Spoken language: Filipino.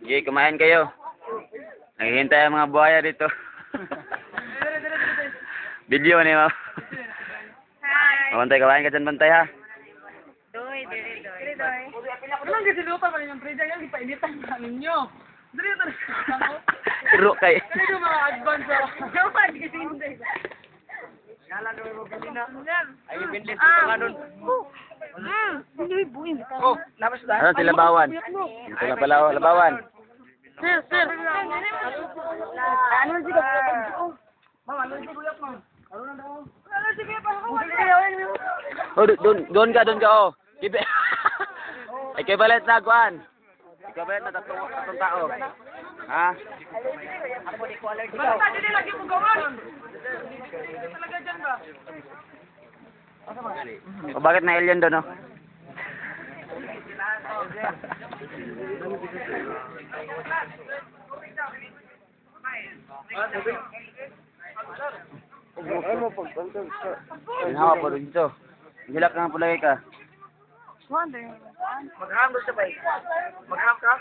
Sige, kumain kayo. Naghihintay ang mga buhaya dito. Video ni mo. Hi. Bantay, kawain ka dyan, bantay ha. Doy, diri, doy. Anong kasi lupa pa rin yung preda yan, ipainitan na ninyo. Dali ito na. Iro kay. Kaya yung mga advance sa... Lupa, kasi hindi. Ay, binlit ko nga nun. Hindi, buhin. Oh, labas na. Ano si Labawan? Ito na pala, oh, Labawan. Sir. Ano si Kuya? Ma'am, ano si Kuya, ma'am? Ano na daw? Ano si Kuya pa? Oh, doon ka, oh. Kibe. Ay, kay balet na, kuan. Ikaw balet na tatlong tao. Ha? Basta hindi lagi mo gawan. Talaga dyan ba? O, bakit na alien doon, oh? Hinawa po dito. Hilak nga po lagi ka. Magham doon sa bay. Magham ka?